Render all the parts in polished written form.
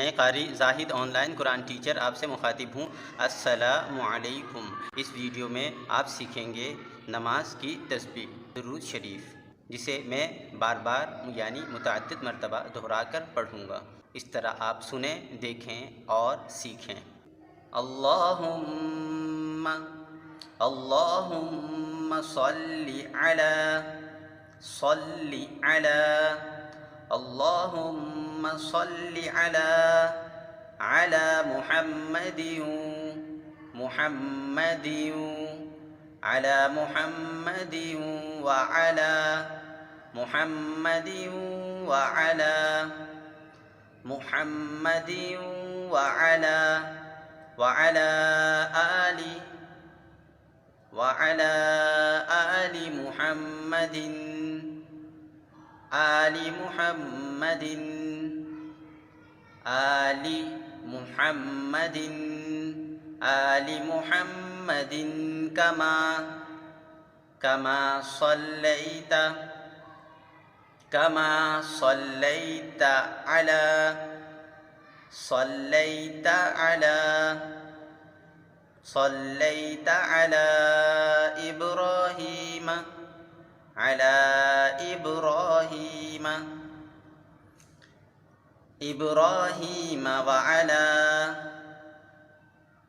मैं कारी Zahid online Quran teacher आपसे मुखातिब हूँ। अस्सलामु अलैकुम। इस वीडियो में आप सीखेंगे नमाज की तस्बीह दुरूद शरीफ, जिसे मैं बार बार यानी मुतअद्दिद मरतबा दोहरा कर पढ़ूँगा। इस तरह आप सुने, देखें और सीखें। अल्लाहुम्मा अल्लाहुम्मा सल्ली अला अल्लाहुम्मा सल्ली अला मुहम्मदिन व अला मुहम्मदिन व अला मुहम्मदिन व अला व अला आलि मुहम्मदिन आलि मुहम्मदिन कमा صليت على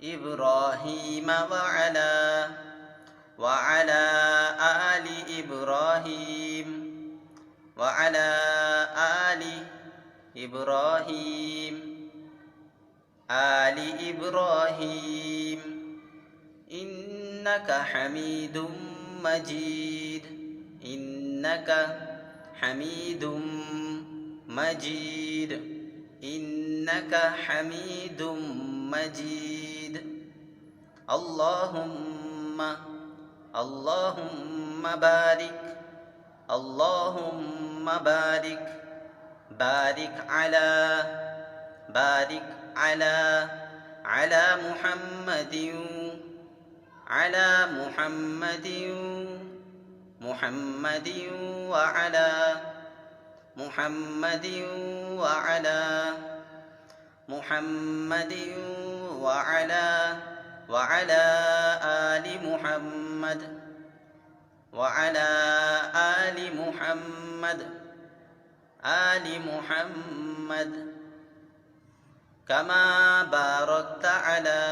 إبراهيم وعلى آل إبراهيم وعلى آل إبراهيم إنك حميد مجيد اللهم بارك على محمد وعلى محمد وعلى آل محمد كما باركت على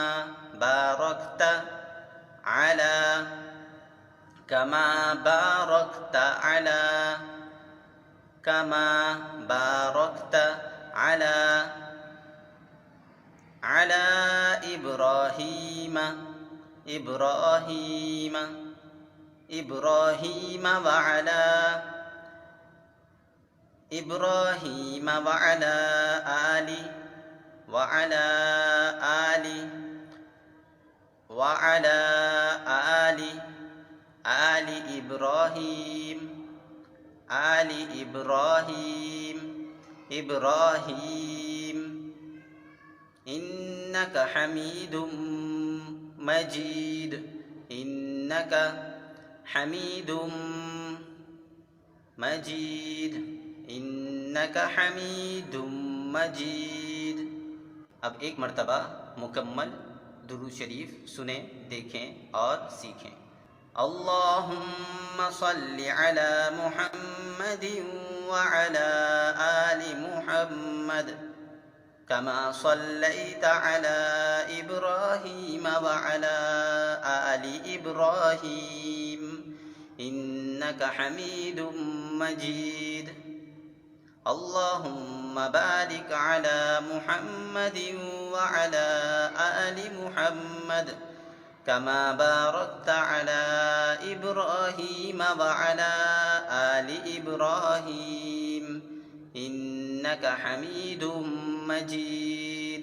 إبراهيم وعلى آل إبراهيم إنك حميد مجيد अब एक मरतबा मुकम्मल दुरूद शरीफ सुने, देखें और सीखें। अल्लाहुम्मा सल्ली अला मुहम्मदिन व अला आलि मुहम्मद कमा सल्लैत अला इब्राहीम व अला आलि इब्राहीम इन्नका हमीदुम मजीद। अल्लाहुम्मा बारिक अला मुहम्मदिन व अला आलि मुहम्मद कमा बारकत अला इब्राहीम व अला आलि इब्राहीम इन्नका हमीदुम मजीद।